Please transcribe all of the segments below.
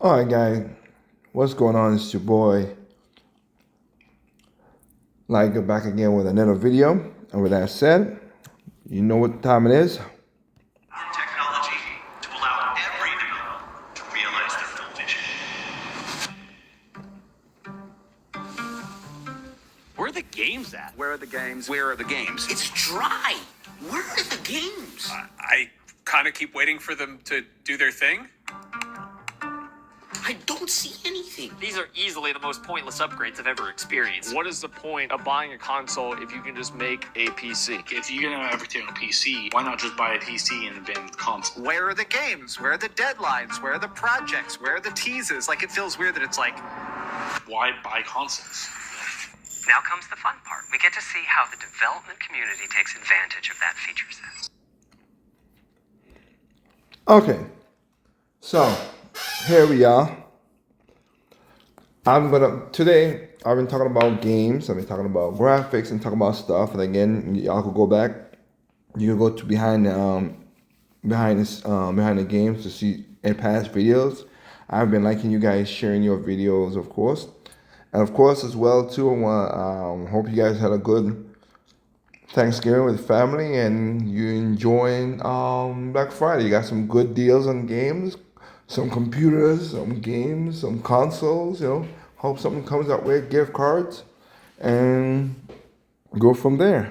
All right, guys, what's going on? It's your boy, back again with another video. And with that said, you know what time it is. Technology to allow every developer to realize their full vision. Where are the games at? Where are the games? Where are the games? It's dry. Where are the games? I kind of keep waiting for them to do their thing. I don't see anything. These are easily the most pointless upgrades I've ever experienced. What is the point of buying a console if you can just make a PC? If you're gonna have everything on PC, why not just buy a PC and then console? Where are the games? Where are the deadlines? Where are the projects? Where are the teases? Like, it feels weird that it's like, Why buy consoles? Now comes the fun part. We get to see how the development community takes advantage of that feature set. Okay, so here we are. Today I've been talking about games. I've been talking about graphics and talking about stuff. And again, y'all could go back. You can go to behind the games to see in past videos. I've been liking you guys sharing your videos, of course. And of course, as well, too, I want hope you guys had a good Thanksgiving with family and you enjoying Black Friday. You got some good deals on games, some computers, some games, some consoles. Hope something comes out with gift cards, and go from there.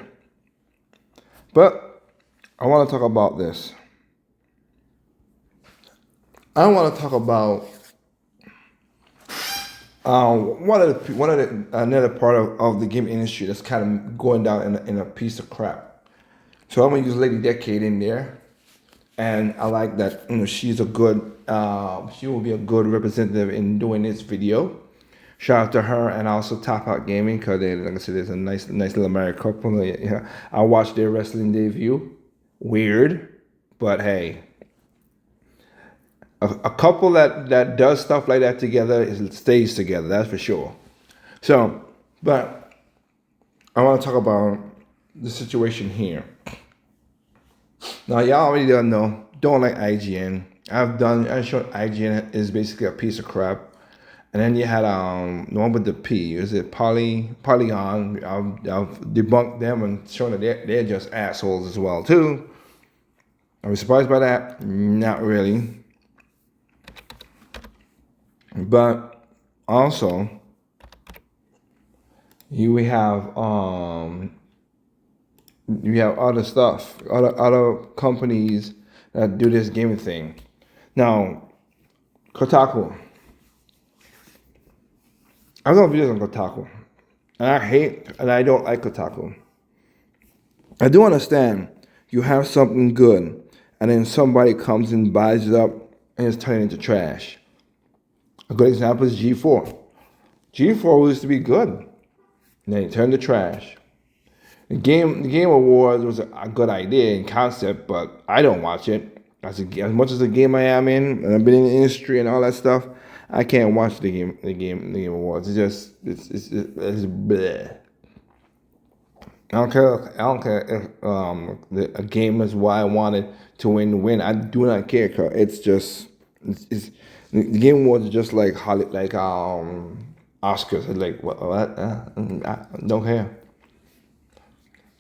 But I want to talk about this. I want to talk about another part of the game industry that's kind of going down in a piece of crap. So I'm gonna use Lady Decade in there, and I like that. She's a good. She will be a good representative in doing this video. Shout out to her, and also Top Out Gaming, because like I said, there's a nice little married couple. Yeah, I watched their wrestling debut. Weird, but hey. A couple that does stuff like that together stays together, that's for sure. So, but I want to talk about the situation here. Now, y'all already don't like IGN. I showed IGN is basically a piece of crap. And then you had the one with the P. Is it Polygon? I've debunked them and shown that they're just assholes as well too. Are we surprised by that? Not really. But also, you have other stuff, other companies that do this gaming thing. Now, Kotaku. I've done videos on Kotaku, and I don't like Kotaku. I do understand you have something good, and then somebody comes and buys it up and it's turned into trash. A good example is G4. G4 used to be good, and then it turned to trash. The Game Awards was a good idea in concept, but I don't watch it. As much as the game I am in, and I've been in the industry and all that stuff, I can't watch the Game Awards. It's bleh. I don't care if a game is why I wanted to win. I do not care. It's the Game Awards are just like Oscars. It's like what? I don't care.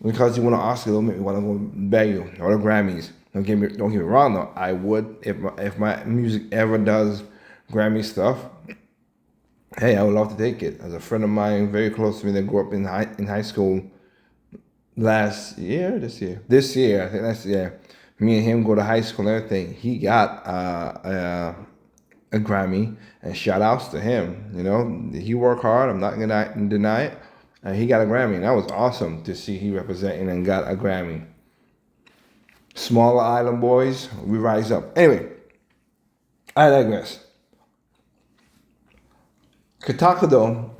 Because you want an Oscar, don't make me want to go beg you or the Grammys. Don't get me wrong though. I would if my music ever does Grammy stuff. Hey, I would love to take it. As a friend of mine, very close to me, that grew up in high school this year, I think that's me and him go to high school and everything. He got a Grammy, and shout outs to him. He worked hard. I'm not gonna deny it. And he got a Grammy, and that was awesome to see he representing and got a Grammy. Smaller island boys, we rise up. Anyway, I digress. Kotaku though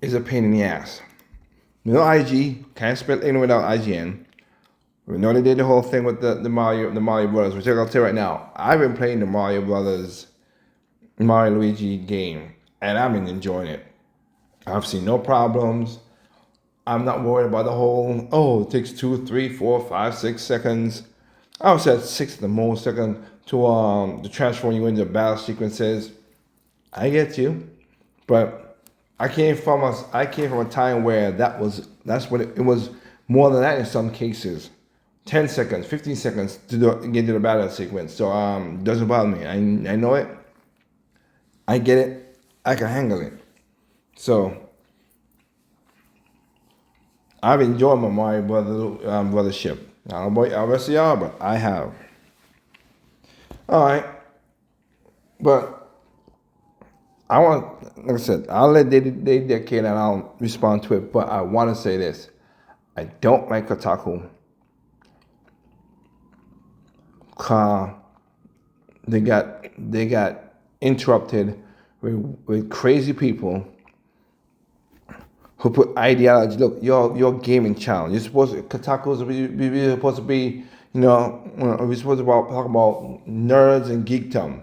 is a pain in the ass. IG, can't spell in without IGN. We know they did the whole thing with the Mario Brothers, which I'll tell you right now. I've been playing the Mario Luigi game, and I've been enjoying it. I've seen no problems. I'm not worried about the whole, it takes 2, 3, 4, 5, 6 seconds. I would say 6 at the most second to transform you into battle sequences. I get you, but I came from a time where that's what it was more than that in some cases. 10 seconds, 15 seconds get to the battle sequence. So doesn't bother me. I know it. I get it. I can handle it. So I've enjoyed my Mario Brothership. I don't know about the rest of y'all, but I have. All right, but I want, like I said, I'll let they decade and I'll respond to it. But I want to say this: I don't like kotaku. They got interrupted with crazy people who put ideology. Look, your gaming channel. You're supposed to, Kotaku is supposed to be, we're supposed to talk about nerds and geekdom.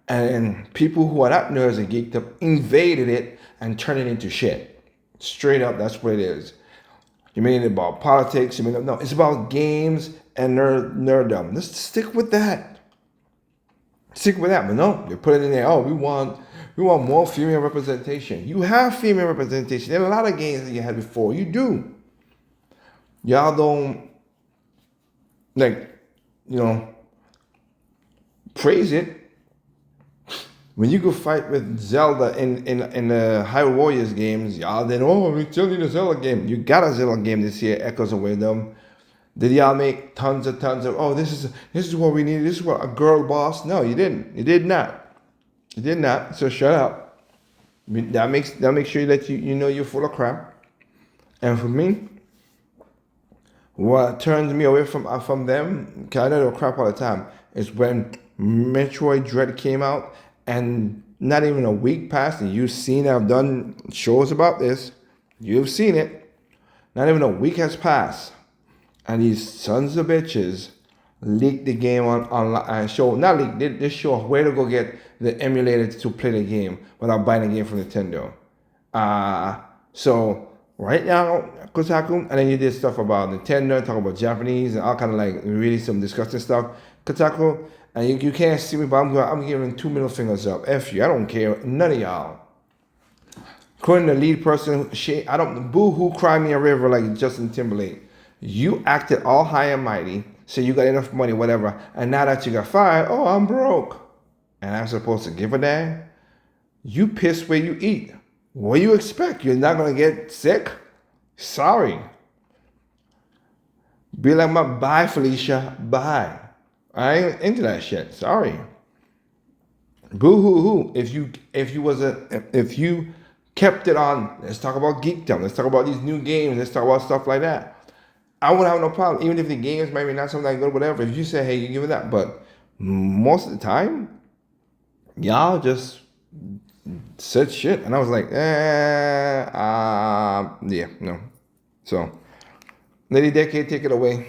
And people who are not nerds and geekdom invaded it and turned it into shit. Straight up, that's what it is. You made it about politics. No, it's about games and nerddom. Let's stick with that. Stick with that. But no, they put it in there. Oh, we want more female representation. You have female representation. There are a lot of games that you had before. You do. Y'all don't praise it. When you go fight with Zelda in the High Warriors games, y'all then, we still need a Zelda game. You got a Zelda game this year, Echoes of Wisdom. Did y'all make tons of this is what we need, this is what a girl boss? No, you didn't. You did not. You did not. So shut up. That makes sure that you know you're full of crap. And for me, what turns me away from them, because I know they're crap all the time, is when Metroid Dread came out and not even a week passed, and you've seen, I've done shows about this, you've seen it, not even a week has passed, and these sons of bitches leaked the game on show, not leaked, they show where to go get the emulator to play the game without buying the game from Nintendo. So right now, Kotaku, and then you did stuff about Nintendo, talk about Japanese, and all kind of really some disgusting stuff. Kotaku, and you can't see me, but I'm giving 2 middle fingers up. F you, I don't care, none of y'all. According to the lead person, boo-hoo, cry me a river like Justin Timberlake. You acted all high and mighty, so you got enough money, whatever, and now that you got fired, oh, I'm broke. And I'm supposed to give a damn? You piss where you eat. What do you expect? You're not gonna get sick? Sorry. Be like bye, Felicia, bye. I ain't into that shit. Sorry. Boo hoo hoo. If you kept it on, let's talk about geekdom. Let's talk about these new games. Let's talk about stuff like that. I wouldn't have no problem. Even if the games maybe not something like good, whatever. If you say, hey, you give it that. But most of the time, y'all just said shit. And I was like, yeah, no. So, Lady Decade, take it away.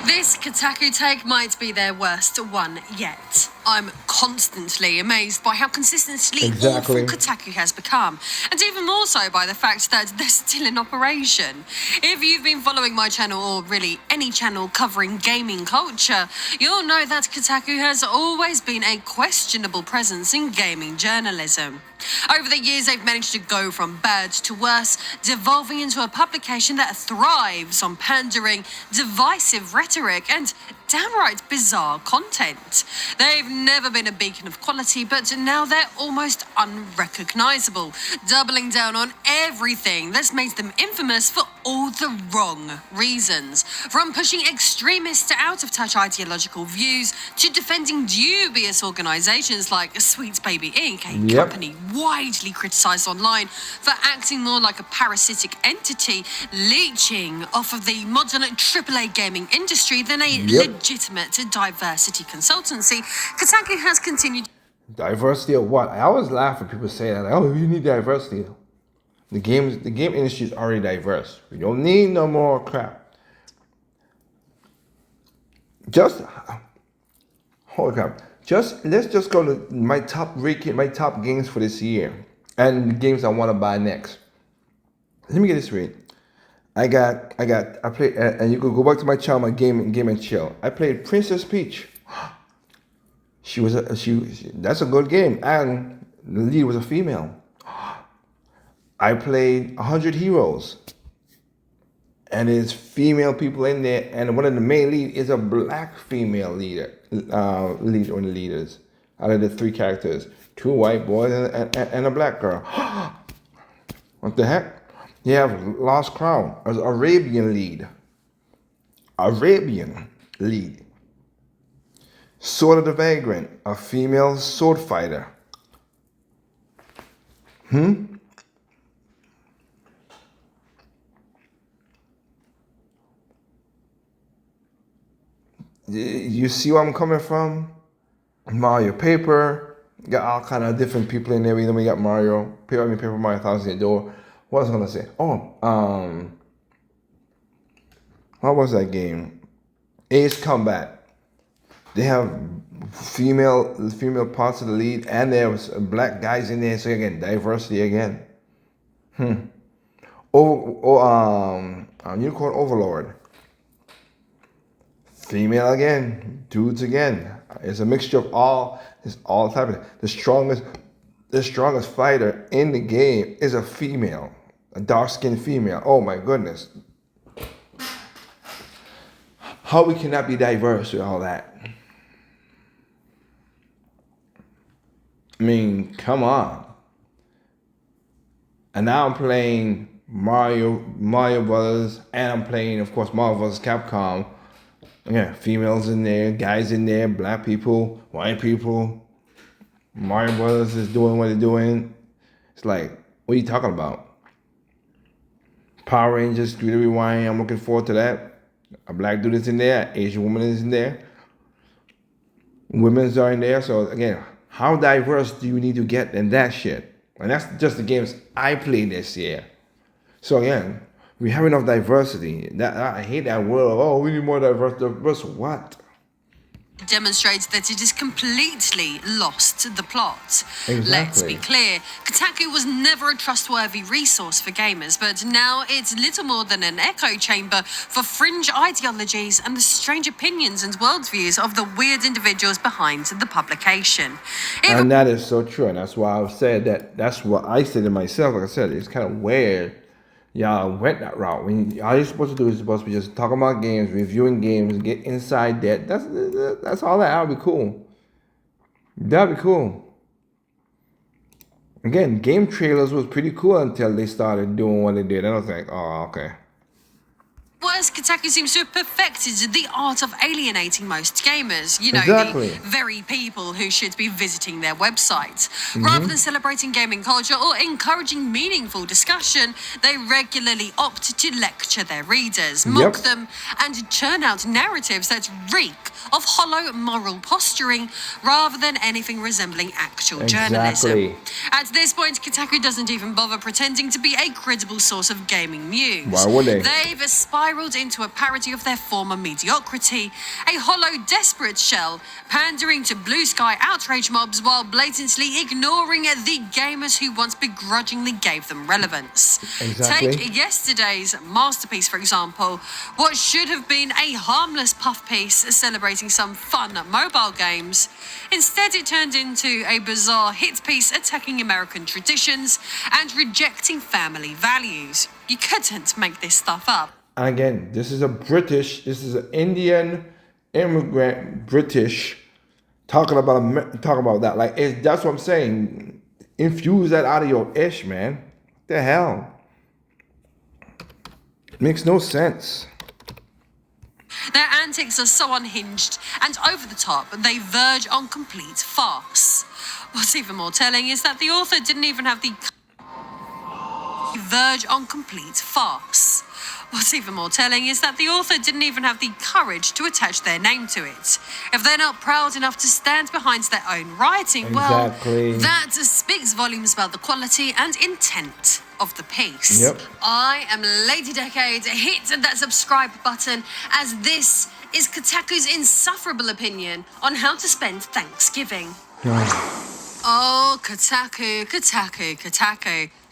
This Kotaku take might be their worst one yet. I'm constantly amazed by how consistently awful Kotaku has become, and even more so by the fact that they're still in operation. If you've been following my channel, or really any channel covering gaming culture, you'll know that Kotaku has always been a questionable presence in gaming journalism. Over the years, they've managed to go from bad to worse, devolving into a publication that thrives on pandering, divisive rhetoric, and downright bizarre content. They've never been a beacon of quality, but now they're almost unrecognizable, doubling down on everything that's made them infamous for all the wrong reasons. From pushing extremist to out-of-touch ideological views, to defending dubious organizations like Sweet Baby Inc., a company widely criticized online for acting more like a parasitic entity, leeching off of the modern AAA gaming industry than a legitimate diversity consultancy. Kotaku has continued. Diversity of what? I always laugh when people say that. Oh, you need diversity. The game industry is already diverse. We don't need no more crap. Let's just go to my top games for this year and the games I want to buy next. Let me get this straight. I played, and you can go back to my channel, my game and chill. I played Princess Peach. That's a good game, and the lead was a female. I played 100 Heroes, and there's female people in there, and one of the main lead is a black female leader, one of the leaders out of the 3 characters, 2 white boys and a black girl. What the heck? You have Lost Crown, an Arabian lead. Sword of the Vagrant, a female sword fighter. You see where I'm coming from? Mario Paper. Got all kind of different people in there. Then we got Paper Mario Thousand Year Door. What was I gonna say? What was that game? Ace Combat. They have female parts of the lead, and there was black guys in there. So again, diversity again. Unicorn Overlord. Female again, dudes again. It's a mixture of all type of. The strongest fighter in the game is a female, a dark-skinned female. Oh my goodness. How we cannot be diverse with all that? I mean, come on. And now I'm playing Mario Brothers, and I'm playing, of course, Marvel vs. Capcom. Yeah, females in there, guys in there, black people, white people. Mario Brothers is doing what they're doing. It's like, what are you talking about? Power Rangers, Street Rewind, I'm looking forward to that. A black dude is in there, an Asian woman is in there. Women's are in there. So again, how diverse do you need to get in that shit? And that's just the games I played this year. So again, we have enough diversity. I hate that word. Oh, we need more diverse. Diverse what? Demonstrates that it is completely lost the plot. Exactly. Let's be clear, Kotaku was never a trustworthy resource for gamers, but now it's little more than an echo chamber for fringe ideologies and the strange opinions and worldviews of the weird individuals behind the publication. And that is so true, and that's why I've said that. That's what I said to myself. Like I said, it's kind of weird. Y'all went that route. When all you're supposed to do is supposed to be just talking about games, reviewing games, get inside that. That's all that. That'd be cool. That'd be cool. Again, game trailers was pretty cool until they started doing what they did. And I was like, oh, okay. Whereas Kotaku seems to have perfected the art of alienating most gamers. You know, Exactly. the very people who should be visiting their website. Rather than celebrating gaming culture or encouraging meaningful discussion, they regularly opt to lecture their readers, mock them, and churn out narratives that reek of hollow moral posturing rather than anything resembling actual journalism. At this point, Kotaku doesn't even bother pretending to be a credible source of gaming news. Why would they? They've spiraled into a parody of their former mediocrity, a hollow, desperate shell, pandering to blue sky outrage mobs while blatantly ignoring the gamers who once begrudgingly gave them relevance. Take yesterday's masterpiece, for example. What should have been a harmless puff piece celebrating some fun mobile games. Instead, it turned into a bizarre hit piece attacking American traditions and rejecting family values. You couldn't make this stuff up. And again, this is an Indian immigrant British talking about that. Like, that's what I'm saying. Infuse that out of your ish, man. What the hell? It makes no sense. Their antics are so unhinged and over the top, they verge on complete farce. What's even more telling is that the author didn't even have the courage to attach their name to it. If they're not proud enough to stand behind their own writing, well, that speaks volumes about the quality and intent of the piece. I am Lady Decade. Hit that subscribe button, as this is Kotaku's insufferable opinion on how to spend Thanksgiving. Oh, Kotaku.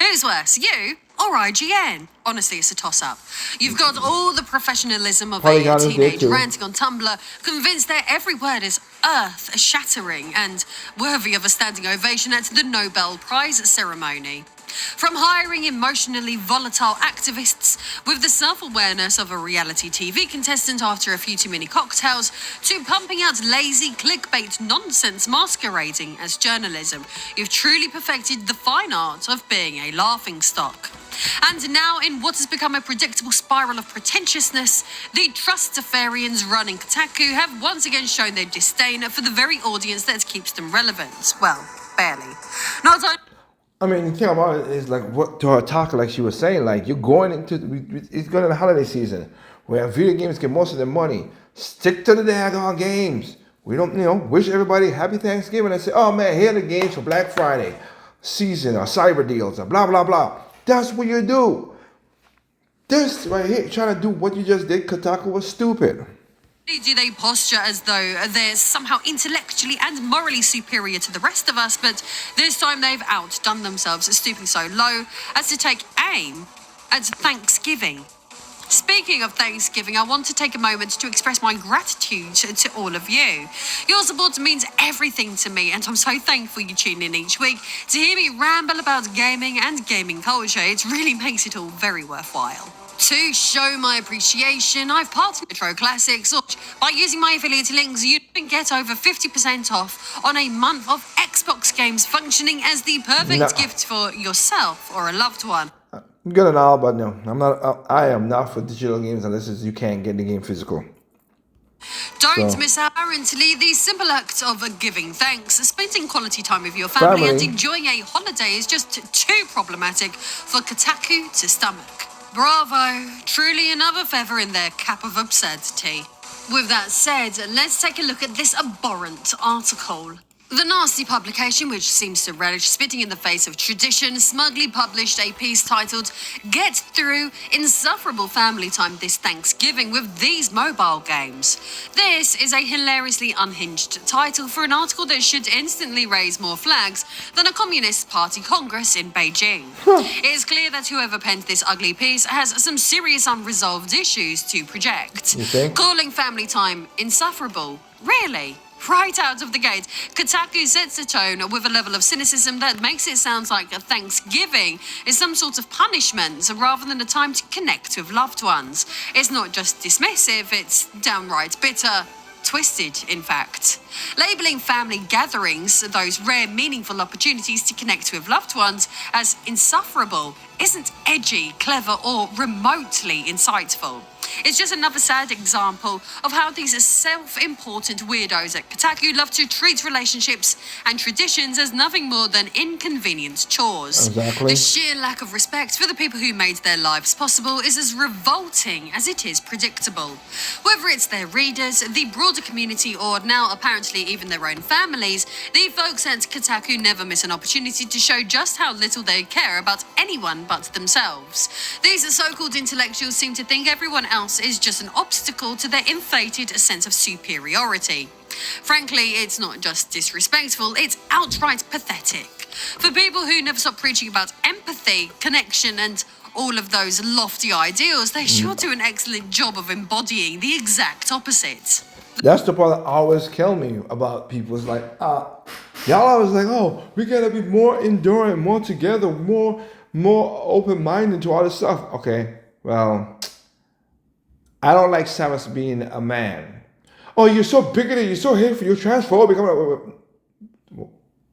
Who's worse, you or IGN. Honestly, it's a toss-up. You've got all the professionalism of Polygon a is there teenage too. ranting on Tumblr, convinced that every word is earth-shattering and worthy of a standing ovation at the Nobel Prize ceremony. From hiring emotionally volatile activists with the self-awareness of a reality TV contestant after a few too many cocktails, to pumping out lazy clickbait nonsense masquerading as journalism, you've truly perfected the fine art of being a laughingstock. And now, in what has become a predictable spiral of pretentiousness, the Trustafarians running Kotaku have once again shown their disdain for the very audience that keeps them relevant. Well, barely. Not only I mean, the thing about it is like what to her talker, like she was saying, like you're going into it's going to the holiday season where video games get most of their money. Stick to the daggone games. We don't, wish everybody happy Thanksgiving and say, oh man, here are the games for Black Friday season or cyber deals or blah blah blah. That's what you do. This right here, trying to do what you just did, Kotaku, was stupid. do they posture as though they're somehow intellectually and morally superior to the rest of us, but this time they've outdone themselves, stooping so low as to take aim at Thanksgiving. Speaking of Thanksgiving, I want to take a moment to express my gratitude to all of you. Your support means everything to me, and I'm so thankful you tune in each week to hear me ramble about gaming and gaming culture. It really makes it all very worthwhile. To show my appreciation, I've partnered with Retro Classics. By using my affiliate links, you can get over 50% off on a month of Xbox games, functioning as the perfect gift for yourself or a loved one. Good and all, but no, I am not for digital games unless you can't get the game physical. Don't miss out apparently the simple act of giving thanks. Spending quality time with your family and enjoying a holiday is just too problematic for Kotaku to stomach. Bravo, truly another feather in their cap of absurdity. With that said, let's take a look at this abhorrent article. The nasty publication, which seems to relish spitting in the face of tradition, smugly published a piece titled "Get Through Insufferable Family Time This Thanksgiving with These Mobile Games." This is a hilariously unhinged title for an article that should instantly raise more flags than a Communist Party Congress in Beijing. It is clear that whoever penned this ugly piece has some serious unresolved issues to project. Calling family time insufferable? Really? Right out of the gate, Kotaku sets the tone with a level of cynicism that makes it sound like a Thanksgiving is some sort of punishment rather than a time to connect with loved ones. It's not just dismissive, it's downright bitter. Twisted, in fact. Labeling family gatherings, those rare, meaningful opportunities to connect with loved ones, as insufferable isn't edgy, clever, or remotely insightful. It's just another sad example of how these self-important weirdos at Kotaku love to treat relationships and traditions as nothing more than inconvenient chores. Exactly. The sheer lack of respect for the people who made their lives possible is as revolting as it is predictable. Whether it's their readers, the broader community, or now apparently even their own families, the folks at Kotaku never miss an opportunity to show just how little they care about anyone but themselves. These so-called intellectuals seem to think everyone else is just an obstacle to their inflated sense of superiority. Frankly, it's not just disrespectful, it's outright pathetic. For people who never stop preaching about empathy, connection, and all of those lofty ideals, they sure do an excellent job of embodying the exact opposite. That's the part that always kills me about people. It's like, y'all always like, oh, we gotta be more enduring, more together, more open-minded to all this stuff. Okay, well, I don't like Samus being a man. Oh, you're so bigoted, you're so hateful, you're transphobic.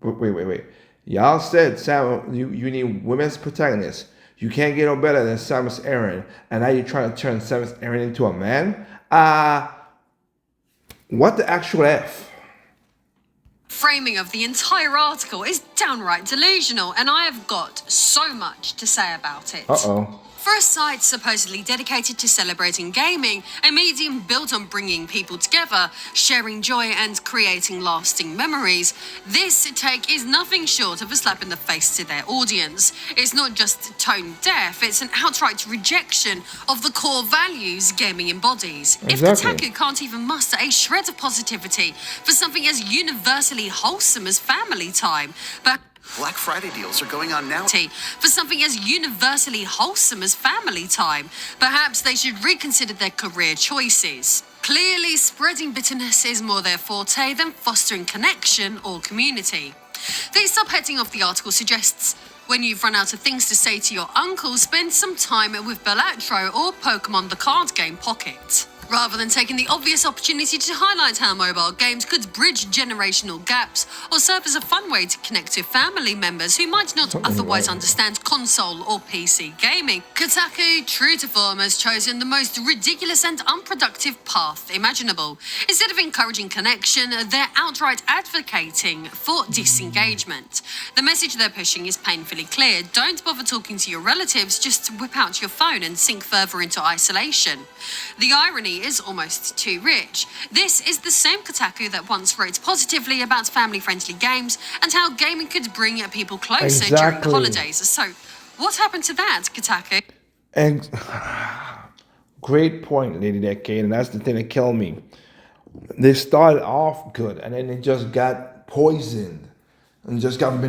Wait. Y'all said Samus, you need women's protagonists. You can't get no better than Samus Aran. And now you're trying to turn Samus Aran into a man? What the actual F? Framing of the entire article is downright delusional, and I have got so much to say about it. For a site supposedly dedicated to celebrating gaming, a medium built on bringing people together, sharing joy and creating lasting memories, this take is nothing short of a slap in the face to their audience. It's not just tone deaf, it's an outright rejection of the core values gaming embodies. If Kotaku can't even muster a shred of positivity for something as universally wholesome as family time, but Black Friday deals are going on now. For something as universally wholesome as family time, perhaps they should reconsider their career choices. Clearly, spreading bitterness is more their forte than fostering connection or community. The subheading of the article suggests, when you've run out of things to say to your uncle, spend some time with Balatro or Pokemon the card game Pocket. Rather than taking the obvious opportunity to highlight how mobile games could bridge generational gaps or serve as a fun way to connect with family members who might not otherwise understand console or PC gaming, Kotaku, true to form, has chosen the most ridiculous and unproductive path imaginable. Instead of encouraging connection, they're outright advocating for disengagement. The message they're pushing is painfully clear. Don't bother talking to your relatives, just whip out your phone and sink further into isolation. The irony is almost too rich. This is the same Kotaku that once wrote positively about family-friendly games and how gaming could bring people closer during the holidays. So, what happened to that, Kotaku? And great point, Lady Decade, and that's the thing that killed me. They started off good, and then it just got poisoned, and just got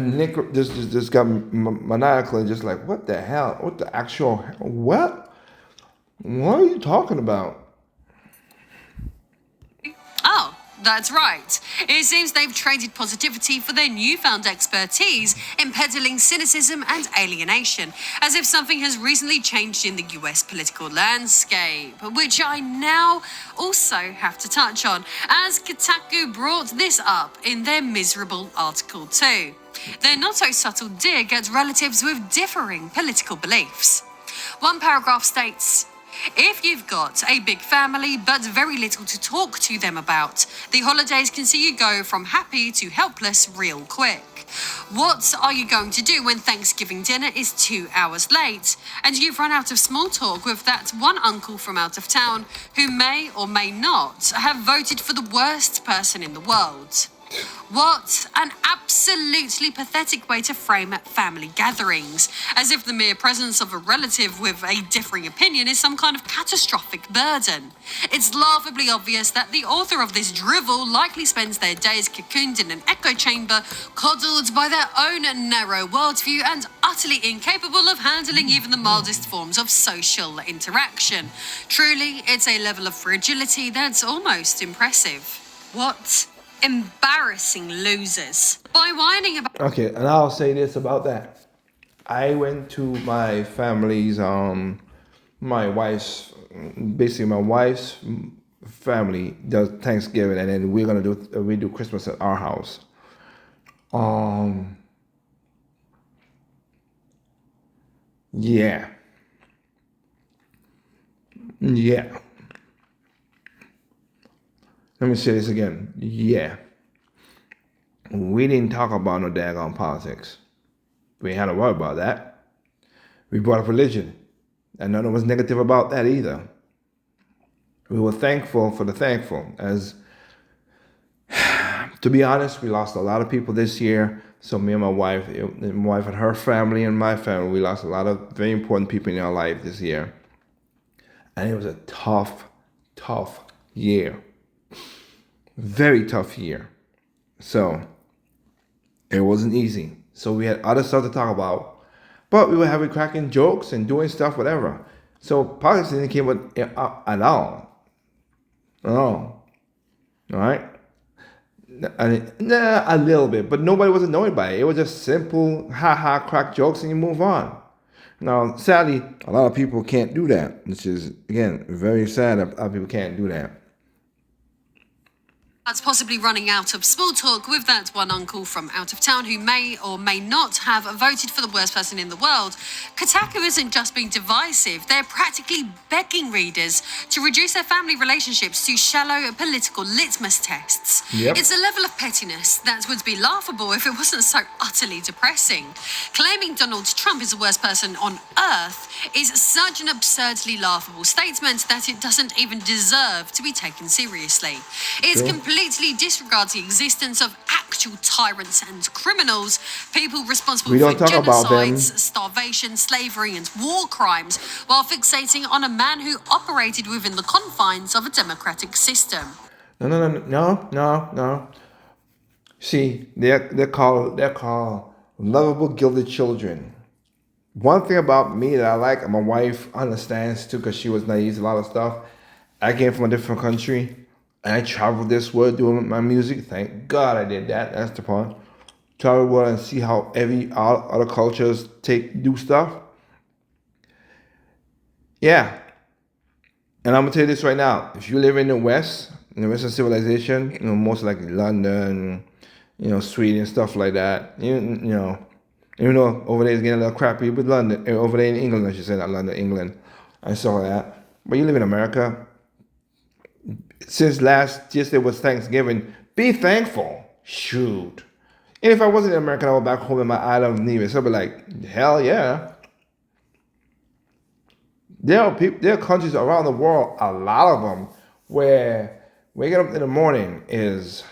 just got maniacal, and just like, what the hell? What the actual what? What are you talking about? Oh, that's right. It seems they've traded positivity for their newfound expertise in peddling cynicism and alienation, as if something has recently changed in the US political landscape, which I now also have to touch on, as Kotaku brought this up in their miserable article too. Their not-so-subtle dig at relatives with differing political beliefs. One paragraph states, if you've got a big family but very little to talk to them about, the holidays can see you go from happy to helpless real quick. What are you going to do when Thanksgiving dinner is 2 hours late and you've run out of small talk with that one uncle from out of town who may or may not have voted for the worst person in the world? What an absolutely pathetic way to frame family gatherings, as if the mere presence of a relative with a differing opinion is some kind of catastrophic burden. It's laughably obvious that the author of this drivel likely spends their days cocooned in an echo chamber, coddled by their own narrow worldview and utterly incapable of handling even the mildest forms of social interaction. Truly, it's a level of fragility that's almost impressive. What embarrassing losers. By whining about... Okay, and I'll say this about that. I went to my family's, my wife's family does Thanksgiving, and then we do Christmas at our house. Yeah. Let me say this again. Yeah. We didn't talk about no daggone politics. We ain't had to worry about that. We brought up religion. And none was negative about that either. We were thankful for the thankful. As, to be honest, we lost a lot of people this year. So me and my wife and her family and my family, we lost a lot of very important people in our life this year. And it was a tough year. Very tough year. So it wasn't easy. So we had other stuff to talk about, but we were having cracking jokes and doing stuff, whatever. So politics didn't came up at all. All right. A little bit, but nobody was annoyed by it. It was just simple, crack jokes, and you move on. Now, sadly, a lot of people can't do that, which is, again, very sad that a lot of people can't do that. That's possibly running out of small talk with that one uncle from out of town who may or may not have voted for the worst person in the world. Kotaku isn't just being divisive, they're practically begging readers to reduce their family relationships to shallow political litmus tests. Yep. It's a level of pettiness that would be laughable if it wasn't so utterly depressing. Claiming Donald Trump is the worst person on earth is such an absurdly laughable statement that it doesn't even deserve to be taken seriously. It's completely disregards the existence of actual tyrants and criminals, people responsible for genocides, starvation, slavery, and war crimes, while fixating on a man who operated within the confines of a democratic system. No. See, they're called lovable, gilded children. One thing about me that I like, and my wife understands too, because she was naive to a lot of stuff. I came from a different country, and I traveled this world doing my music. Thank God I did that. That's the point. Travel the world and see how all other cultures do stuff. Yeah. And I'm gonna tell you this right now. If you live in the West, in the Western civilization, most like London, Sweden, stuff like that. Even though over there it's getting a little crappy, but London, over there in England, I should say, not London, England, and stuff like that. But you live in America. Since yesterday was Thanksgiving, be thankful. Shoot. And if I wasn't in America, I was back home in my island of Nevis. I'd be like, hell yeah. There are countries around the world, a lot of them, where waking up in the morning is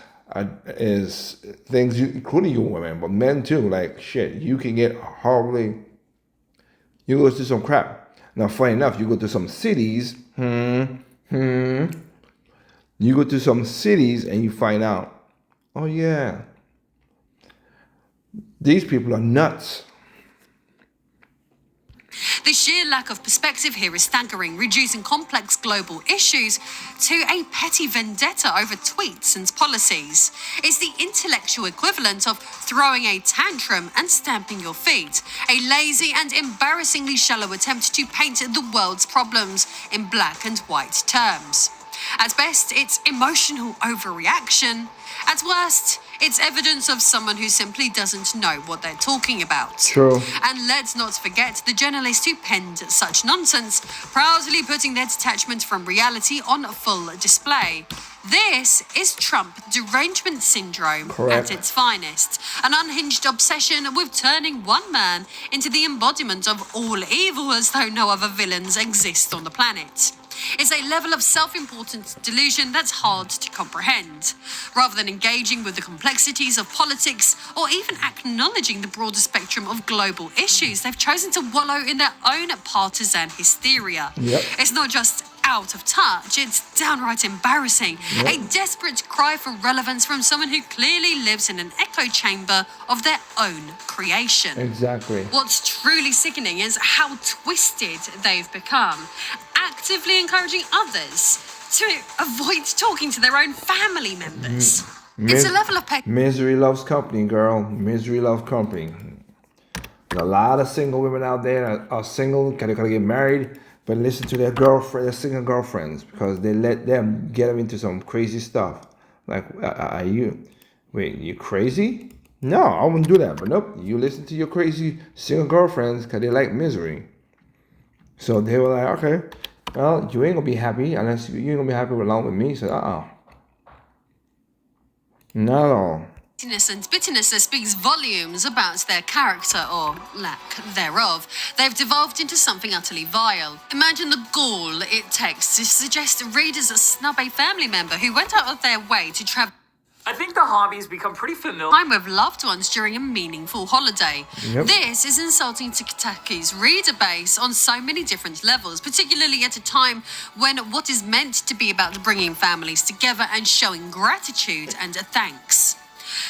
things, including you women, but men too. Like shit, you can get horribly. You go through some crap. Now, funny enough, you go to some cities. You go to some cities and you find out, oh yeah, these people are nuts. The sheer lack of perspective here is staggering, reducing complex global issues to a petty vendetta over tweets and policies. It's the intellectual equivalent of throwing a tantrum and stamping your feet, a lazy and embarrassingly shallow attempt to paint the world's problems in black and white terms. At best, it's emotional overreaction. At worst, it's evidence of someone who simply doesn't know what they're talking about. True. And let's not forget the journalist who penned such nonsense, proudly putting their detachment from reality on full display. This is Trump derangement syndrome Correct. at its finest. An unhinged obsession with turning one man into the embodiment of all evil as though no other villains exist on the planet. It's a level of self-importance delusion that's hard to comprehend. Rather than engaging with the complexities of politics or even acknowledging the broader spectrum of global issues, they've chosen to wallow in their own partisan hysteria. Yep. It's not just out of touch, it's downright embarrassing. Yep. A desperate cry for relevance from someone who clearly lives in an echo chamber of their own creation. Exactly. What's truly sickening is how twisted they've become, actively encouraging others to avoid talking to their own family members. It's a level of misery loves company, girl. Misery loves company. A lot of single women out there are single, kind of get married, but listen to their single girlfriends, because they let them get them into some crazy stuff. Like, are you crazy? No, I wouldn't do that. But nope, you listen to your crazy single girlfriends because they like misery. So they were like, okay, well, you ain't gonna be happy unless you ain't gonna be happy along with me. So, not at all. and bitterness that speaks volumes about their character or lack thereof. They've devolved into something utterly vile. Imagine the gall it takes to suggest readers snub a family member who went out of their way to travel I think the hobbies become pretty familiar. time with loved ones during a meaningful holiday. Yep. This is insulting to Kotaku's reader base on so many different levels, particularly at a time when what is meant to be about bringing families together and showing gratitude and thanks.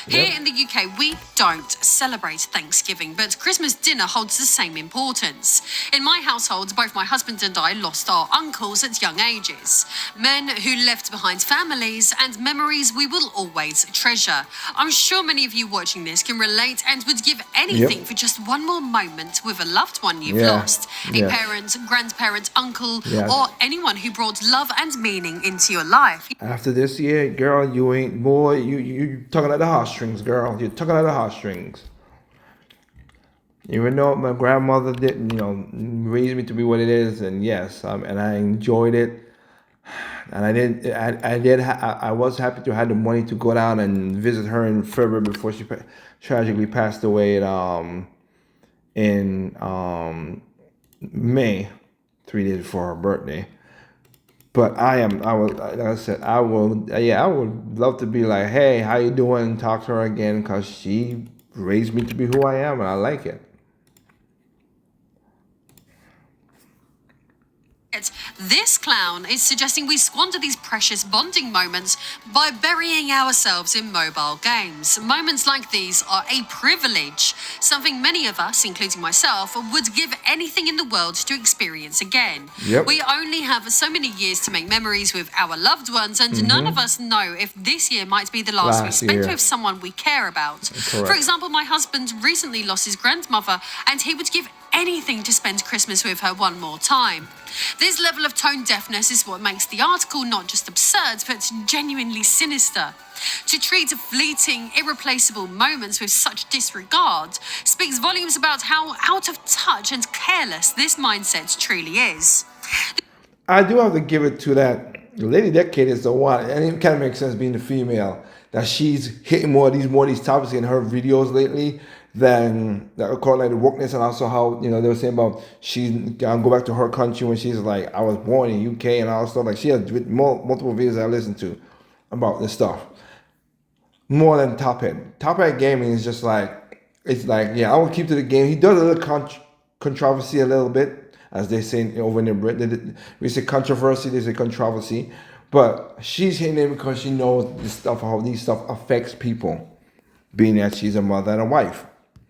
Here Yep. in the UK, we don't celebrate Thanksgiving, but Christmas dinner holds the same importance. In my household, both my husband and I lost our uncles at young ages. Men who left behind families and memories we will always treasure. I'm sure many of you watching this can relate and would give anything Yep. for just one more moment with a loved one you've Yeah. lost. A Yeah. parent, grandparent, uncle, Yes. or anyone who brought love and meaning into your life. After this year, girl, you ain't, boy, you tugging at the heartstrings, girl. You're tugging at the heartstrings. Even though my grandmother didn't, raise me to be what it is, and yes, and I enjoyed it, and I was happy to have the money to go down and visit her in February before she tragically passed away in May, 3 days before her birthday. But I would love to be like, hey, how you doing? Talk to her again, because she raised me to be who I am, and I like it. This clown is suggesting we squander these precious bonding moments by burying ourselves in mobile games. Moments like these are a privilege, something many of us, including myself, would give anything in the world to experience again. Yep. We only have so many years to make memories with our loved ones, and none of us know if this year might be the last we spent year. with someone we care about. For Correct. example, my husband recently lost his grandmother, and he would give anything to spend Christmas with her one more time. This level of tone deafness is what makes the article not just absurd, but genuinely sinister. To treat fleeting, irreplaceable moments with such disregard speaks volumes about how out of touch and careless this mindset truly is. I do have to give it to that Lady Decade is the one, and it kind of makes sense being the female, that she's hitting more of these topics in her videos lately than that correlated wokeness, and also how they were saying about she's go back to her country when she's like, I was born in UK and all stuff. Like, she has multiple videos I listened to about this stuff. More than Top Hat. Top Hat Gaming is just like, it's like, yeah, I will keep to the game. He does a little controversy a little bit, as they say over in Britain. We say controversy, they say controversy. But she's hitting it because she knows this stuff, how these stuff affects people, being that she's a mother and a wife.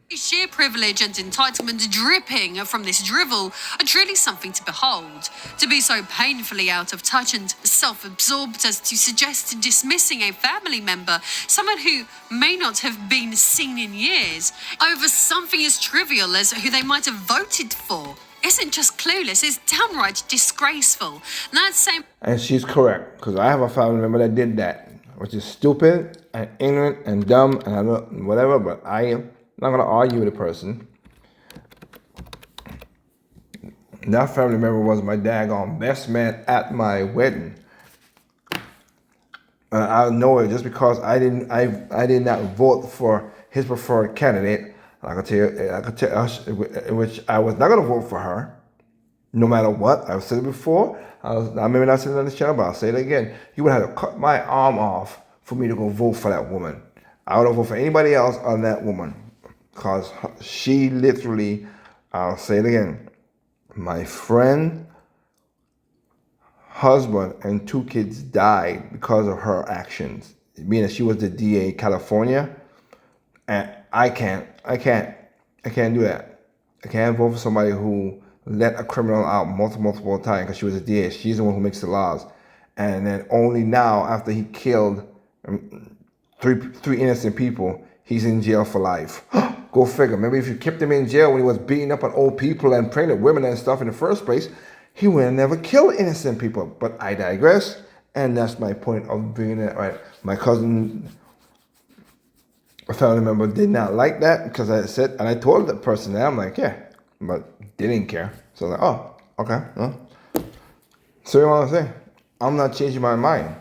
Sheer privilege and entitlement dripping from this drivel are truly something to behold. To be so painfully out of touch and self-absorbed as to suggest dismissing a family member, someone who may not have been seen in years, over something as trivial as who they might have voted for, isn't just clueless, it's downright disgraceful. That same... And she's correct, because I have a family member that did that, which is stupid and ignorant and dumb and I don't, whatever, but I am not going to argue with a person. That family member was my daggone best man at my wedding. I know it just because I did not vote for his preferred candidate. I could tell you, which I was not going to vote for her, no matter what. I've said it before. I maybe not said it on this channel, but I'll say it again. You would have to cut my arm off for me to go vote for that woman. I would have voted for anybody else on that woman. Because she literally, I'll say it again, my friend, husband, and 2 kids died because of her actions. Being that she was the DA in California, and I can't do that. I can't vote for somebody who let a criminal out multiple times because she was a DA. She's the one who makes the laws. And then only now, after he killed three innocent people, he's in jail for life. Go figure. Maybe if you kept him in jail when he was beating up on old people and pregnant women and stuff in the first place, he would have never killed innocent people. But I digress, and that's my point of bringing it. Right, my cousin, a family member, did not like that because I said, and I told the person that, I'm like, yeah, but they didn't care. So I was like, oh, okay. Huh? So you want to say, I'm not changing my mind.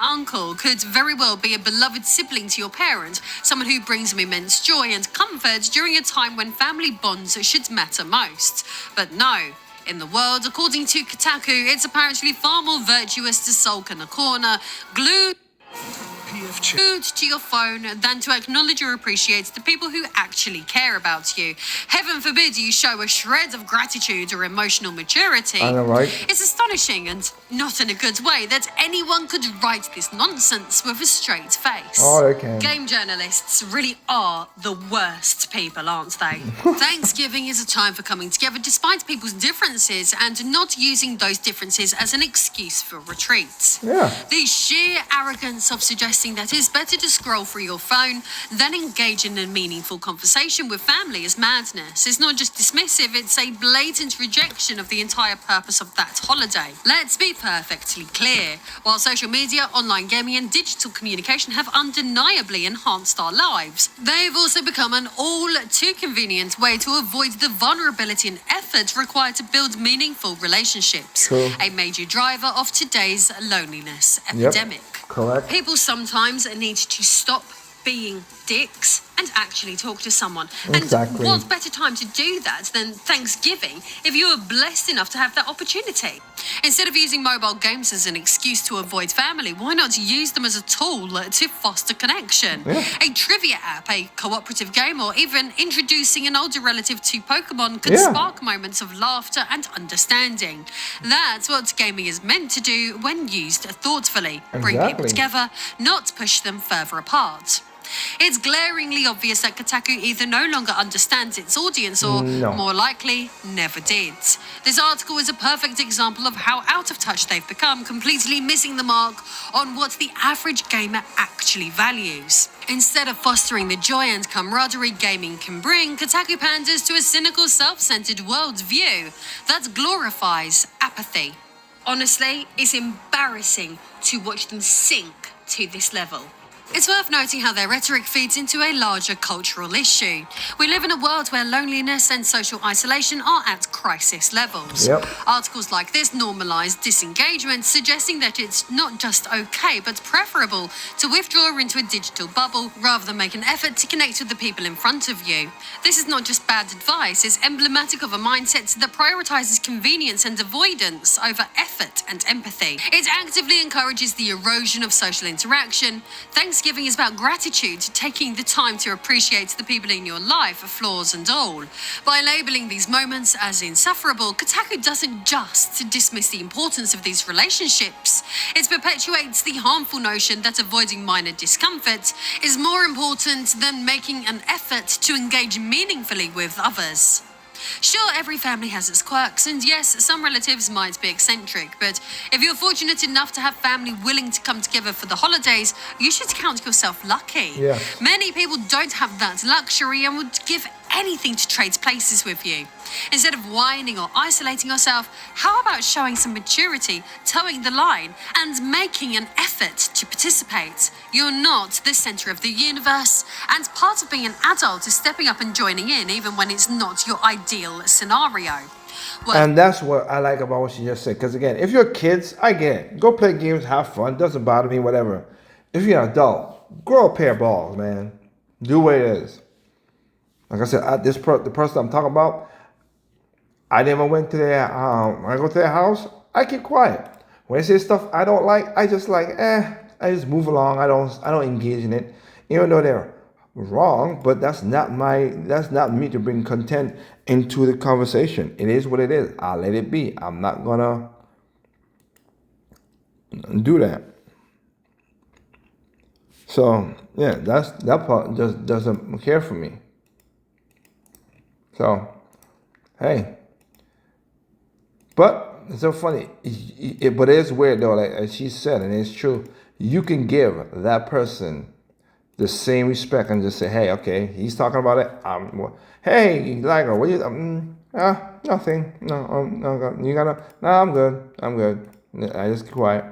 Uncle could very well be a beloved sibling to your parent, someone who brings them immense joy and comfort during a time when family bonds should matter most. But no, in the world, according to Kotaku, it's apparently far more virtuous to sulk in a corner, glued to your phone than to acknowledge or appreciate the people who actually care about you. Heaven forbid you show a shred of gratitude or emotional maturity. I know, right? It's astonishing, and not in a good way, that anyone could write this nonsense with a straight face. Oh, they can. Game journalists really are the worst people, aren't they? Thanksgiving is a time for coming together despite people's differences and not using those differences as an excuse for retreat. Yeah. The sheer arrogance of suggesting that it's better to scroll through your phone than engage in a meaningful conversation with family is madness. It's not just dismissive, it's a blatant rejection of the entire purpose of that holiday. Let's be perfectly clear. While social media, online gaming, and digital communication have undeniably enhanced our lives, they've also become an all too convenient way to avoid the vulnerability and effort required to build meaningful relationships. True. A major driver of today's loneliness epidemic. Correct. People sometimes need to stop being dicks and actually talk to someone. Exactly. And what better time to do that than Thanksgiving if you were blessed enough to have that opportunity? Instead of using mobile games as an excuse to avoid family, why not use them as a tool to foster connection? Yeah. A trivia app, a cooperative game, or even introducing an older relative to Pokemon could Yeah. spark moments of laughter and understanding. That's what gaming is meant to do when used thoughtfully. Bring people Exactly. together, not push them further apart. It's glaringly obvious that Kotaku either no longer understands its audience or, No. more likely, never did. This article is a perfect example of how out of touch they've become, completely missing the mark on what the average gamer actually values. Instead of fostering the joy and camaraderie gaming can bring, Kotaku panders to a cynical, self-centered worldview that glorifies apathy. Honestly, it's embarrassing to watch them sink to this level. It's worth noting how their rhetoric feeds into a larger cultural issue. We live in a world where loneliness and social isolation are at crisis levels. Yep. Articles like this normalise disengagement, suggesting that it's not just okay, but preferable to withdraw into a digital bubble rather than make an effort to connect with the people in front of you. This is not just bad advice, it's emblematic of a mindset that prioritises convenience and avoidance over effort and empathy. It actively encourages the erosion of social interaction. Thanksgiving is about gratitude, taking the time to appreciate the people in your life, flaws and all. By labelling these moments as insufferable, Kotaku doesn't just dismiss the importance of these relationships. It perpetuates the harmful notion that avoiding minor discomfort is more important than making an effort to engage meaningfully with others. Sure, every family has its quirks, and yes, some relatives might be eccentric, but if you're fortunate enough to have family willing to come together for the holidays, you should count yourself lucky. Yes. Many people don't have that luxury and would give anything to trade places with you. Instead of whining or isolating yourself, how about showing some maturity, towing the line, and making an effort to participate? You're not the center of the universe, and part of being an adult is stepping up and joining in even when it's not your ideal scenario. Well, And that's what I like about what she just said. Because again, if you're kids, I get it. Go play games, have fun. Doesn't bother me, whatever. If you're an adult, grow a pair of balls, man. Do what it is. Like I said, the person I'm talking about, I never went to their, when I go to their house, I keep quiet. When they say stuff I don't like, I just like, I just move along. I don't engage in it. Even though they're wrong, but that's not me to bring content into the conversation. It is what it is. I'll let it be. I'm not gonna do that. So yeah, that part just doesn't care for me. So hey, but it's so funny. But it's weird though. Like as she said, and it's true. You can give that person the same respect and just say, hey, okay, he's talking about it. Hey, Liger, what you? Nothing. No, you gotta. No, I'm good. I just keep quiet.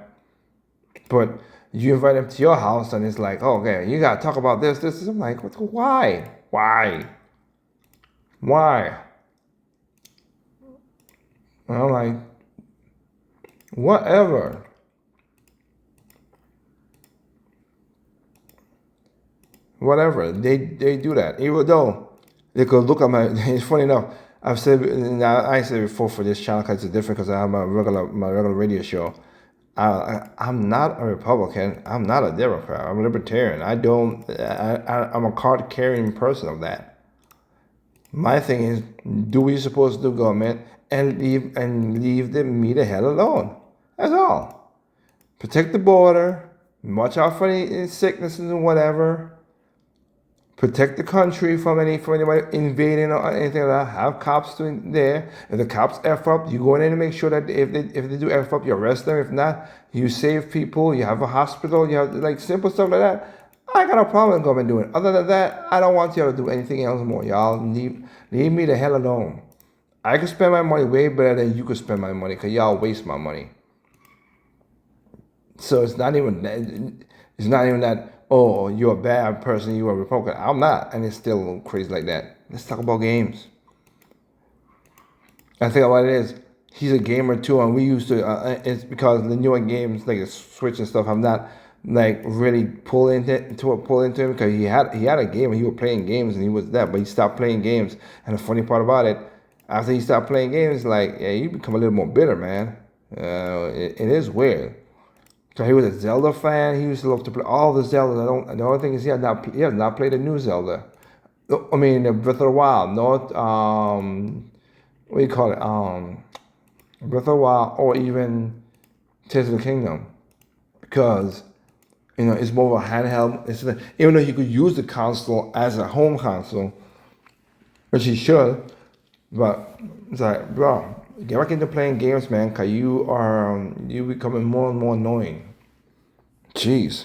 But you invite him to your house and it's like, oh, okay, you gotta talk about this. I'm like, why? And I'm like, whatever. Whatever, they do that. Even though they could look at my, it's funny enough, I said before for this channel because it's different because I have my regular radio show. I'm not a Republican. I'm not a Democrat. I'm a Libertarian. I'm a card-carrying person of that. My thing is, do what you're supposed to do, government, and leave me the hell alone. That's all. Protect the border. Watch out for any sicknesses and whatever. Protect the country from anybody invading or anything like that. Have cops doing there. If the cops F up, you go in and make sure that if they do F up, you arrest them. If not, you save people. You have a hospital. You have like simple stuff like that. I got a problem with government doing. Other than that, I don't want y'all to do anything else more. Y'all leave me the hell alone. I can spend my money way better than you could spend my money because y'all waste my money. So it's not even that, oh, you're a bad person, you're a Republican. I'm not, and it's still a little crazy like that. Let's talk about games. I think about it is, he's a gamer too, and we used to, it's because the newer games, like Switch and stuff, I'm not like really pull into him, because he had a game and he was playing games and he was that, but he stopped playing games. And the funny part about it, after he stopped playing games, like, yeah, you become a little more bitter, man. It is weird. So he was a Zelda fan. He used to love to play all the Zeldas. The only thing is he has not played the new Zelda. I mean, Breath of the Wild, not what do you call it? Breath of the Wild, or even Tears of the Kingdom, because it's more of a handheld. Even though he could use the console as a home console, which he should, but it's like, bro, get back into playing games, man, because you becoming more and more annoying. Jeez.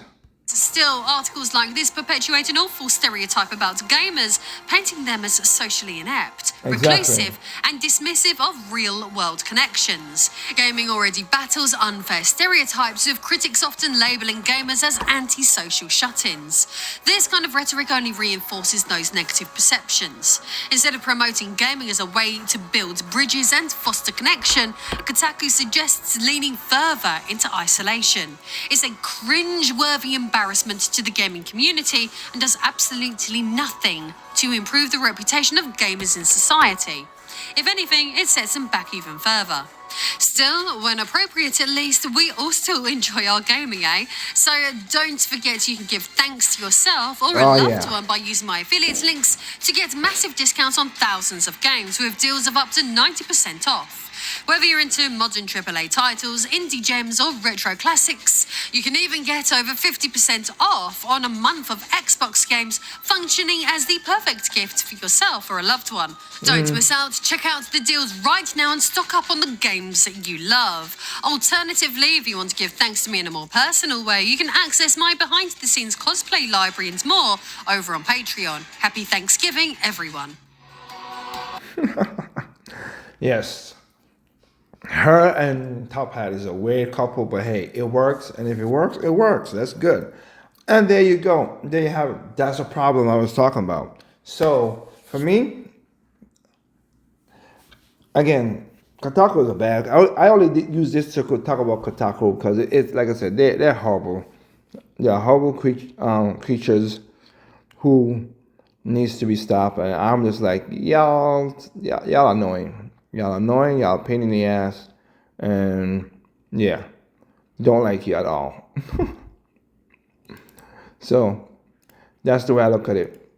Still, articles like this perpetuate an awful stereotype about gamers, painting them as socially inept, reclusive, and dismissive of real-world connections. Gaming already battles unfair stereotypes, with critics often labelling gamers as antisocial shut-ins. This kind of rhetoric only reinforces those negative perceptions. Instead of promoting gaming as a way to build bridges and foster connection, Kotaku suggests leaning further into isolation. It's a cringe-worthy embarrassment to the gaming community and does absolutely nothing to improve the reputation of gamers in society. If anything, it sets them back even further. Still, when appropriate at least, we all still enjoy our gaming, eh? So don't forget you can give thanks to yourself or a loved one by using my affiliate links to get massive discounts on thousands of games with deals of up to 90% off. Whether you're into modern AAA titles, indie gems, or retro classics, you can even get over 50% off on a month of Xbox games, functioning as the perfect gift for yourself or a loved one. Don't miss out. Check out the deals right now and stock up on the games that you love. Alternatively, if you want to give thanks to me in a more personal way, you can access my behind-the-scenes cosplay library and more over on Patreon. Happy Thanksgiving, everyone. Yes. Her and Top Hat is a weird couple, but hey, it works. And if it works, it works. That's good. And there you go. There you have it. That's a problem I was talking about. So, for me, again, Kotaku is a bad. I only use this to talk about Kotaku because it's, like I said, they're horrible. They're horrible creatures who needs to be stopped. And I'm just like, y'all annoying. Y'all annoying, y'all pain in the ass, and yeah, don't like you at all. So, that's the way I look at it.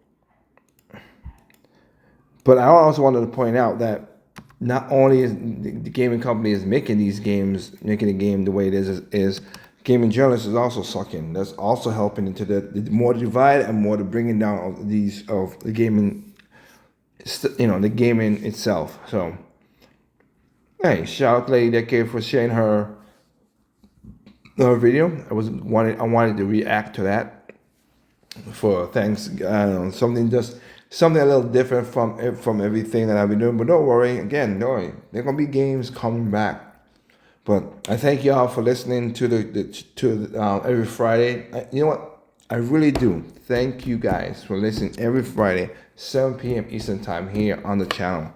But I also wanted to point out that not only is the gaming company is making these games, making the game the way it is gaming journalists is also sucking. That's also helping into the more divide and more the bringing down of the gaming, the gaming itself. So, hey, shout out to Lady Decade for sharing her video. I wanted to react to that for thanks. Something a little different from everything that I've been doing. But don't worry, again, there are gonna be games coming back. But I thank y'all for listening to every Friday. You know what? I really do. Thank you guys for listening every Friday, 7 p.m. Eastern Time here on the channel.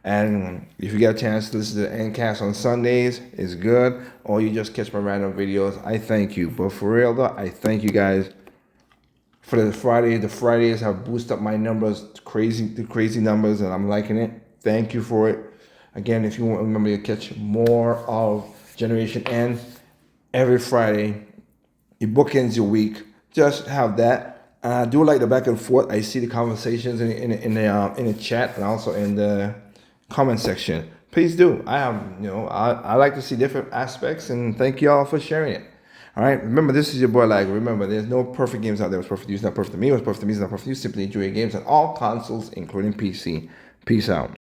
And if you get a chance to listen to the Endcast on Sundays, it's good. Or you just catch my random videos, I thank you. But for real though, I thank you guys for the Friday. The Fridays have boosted up my numbers to crazy numbers, and I'm liking it. Thank you for it. Again, if you want, remember to catch more of Generation N every Friday. It bookends your week. Just have that. I do like the back and forth. I see the conversations in the chat and also in the comment section. Please do. I like to see different aspects, and thank y'all for sharing it. All right. Remember, this is your boy. Remember, there's no perfect games out there. What's perfect to you is not perfect to me. What's perfect to me is not perfect to you. Simply enjoy your games on all consoles, including PC. Peace out.